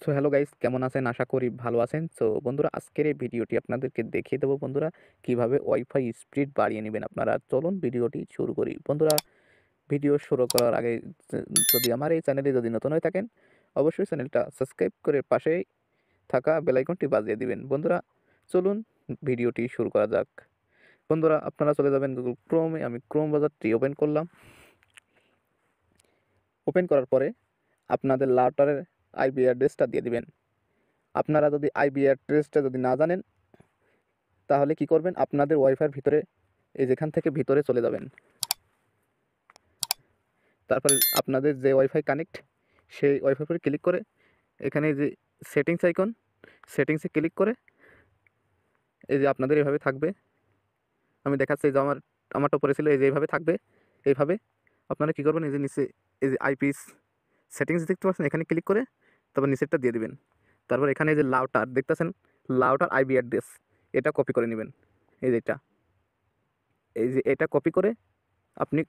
So hello guys, কেমন আছেন? আশা করি ভালো আছেন। সো বন্ধুরা, আজকের এই ভিডিওটি আপনাদেরকে দেখিয়ে দেবো বন্ধুরা, কিভাবে ওয়াইফাই স্পিড বাড়িয়ে নেবেন আপনারা। চলুন ভিডিওটি শুরু করি। বন্ধুরা, ভিডিও শুরু করার আগে য যদি আমার এই চ্যানেলে যদি নতুন হয়ে থাকেন, অবশ্যই চ্যানেলটা সাবস্ক্রাইব করে পাশেই থাকা বেল আইকনটি বাজিয়ে দিবেন। বন্ধুরা, চলুন ভিডিওটি শুরু করা যাক। বন্ধুরা, আপনারা চলে যাবেন Google Chrome-এ। আমি Chrome ব্রাউজারটি ওপেন করলাম। ওপেন করার পরে আপনাদের রাউটারের আইপি অ্যাড্রেসটা দিয়ে দিবেন। আপনারা যদি আইপি অ্যাড্রেসটা যদি না জানেন, তাহলে কি করবেন? আপনাদের ওয়াইফাইয়ের ভিতরে এই যেখান থেকে ভিতরে চলে যাবেন। তারপরে আপনাদের যে ওয়াইফাই কানেক্ট, সেই ওয়াইফাই উপরে ক্লিক করে এখানে যে সেটিংস আইকন, সেটিংসে ক্লিক করে এই যে আপনাদের এভাবে থাকবে। আমি দেখাচ্ছি, এই যে আমারটা উপরে ছিল, এই যে এইভাবে থাকবে। এইভাবে আপনারা কী করবেন? এই যে নিচে এই যে আইপি সেটিংস দেখতে পাচ্ছেন, এখানে ক্লিক করে তারপর নিচেরটা দিয়ে দিবেন। তারপর এখানে এই যে রাউটার দেখতেছেন, রাউটার আইপি অ্যাড্রেস, এটা কপি করে নেবেন। এই যে এটা কপি করে আপনি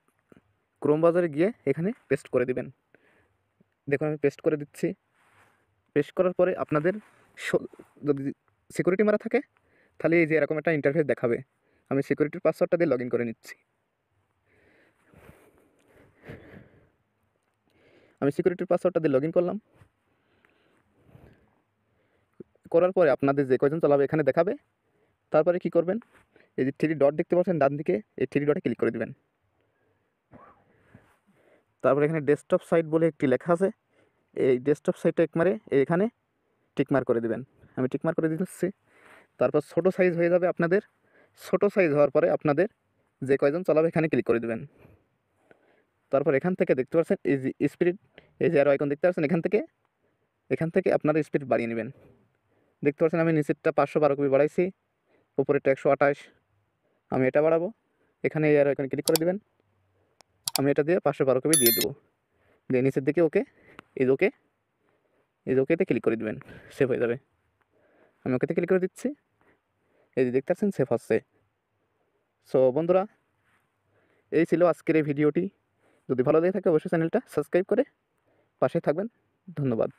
ক্রোম ব্রাউজারে গিয়ে এখানে পেস্ট করে দিবেন। দেখুন, আমি পেস্ট করে দিচ্ছি। পেস্ট করার পরে আপনাদের যদি সিকিউরিটি মারা থাকে, তাহলে এই যে এরকম একটা ইন্টারফেস দেখাবে। আমি সিকিউরিটির পাসওয়ার্ডটা দিয়ে লগ ইন করে নিচ্ছি। আমি সিকিউরিটির পাসওয়ার্ডটা দিয়ে লগ ইন করলাম। করার পরে আপনাদের যে কয়জন চালাবে এখানে দেখাবে। তারপরে কি করবেন? এই যে থ্রি ডট দেখতে পাচ্ছেন ডান দিকে, এই থ্রি ডটে ক্লিক করে দিবেন। তারপরে এখানে ডেস্কটপ সাইট বলে একটি লেখা আছে, এই ডেস্কটপ সাইটটা এখানে টিকমার্ক করে দিবেন। আমি টিকমার্ক করে দিচ্ছি। তারপর ছোটো সাইজ হয়ে যাবে আপনাদের। ছোটো সাইজ হওয়ার পরে আপনাদের যে কয়জন চালাবে এখানে ক্লিক করে দেবেন। তারপর এখান থেকে দেখতে পাচ্ছেন এই যে স্পিড, এই যে আরো আইকন দেখতে পাচ্ছেন, এখান থেকে আপনারা স্পিড বাড়িয়ে নেবেন। দেখতে পাচ্ছেন আমি নিচেরটা 512 কপি বাড়াইছি, উপরেরটা 128। আমি এটা বাড়াবো। এখানে এই আরো আইকনে ক্লিক করে দেবেন। আমি এটা দিয়ে 512 কপি দিয়ে দেবো। দিয়ে নিচের দিকে ওকে, এই যে ওকে, এই যে ওকেতে ক্লিক করে দেবেন। সেভ হয়ে যাবে। আমি ওকেতে ক্লিক করে দিচ্ছি। এই যে দেখতে পাচ্ছেন সেভ হচ্ছে। সো বন্ধুরা, এই ছিল আজকের এই ভিডিওটি। যদি ভালো লেগে থাকে অবশ্যই চ্যানেলটা সাবস্ক্রাইব করে পাশে থাকবেন। ধন্যবাদ।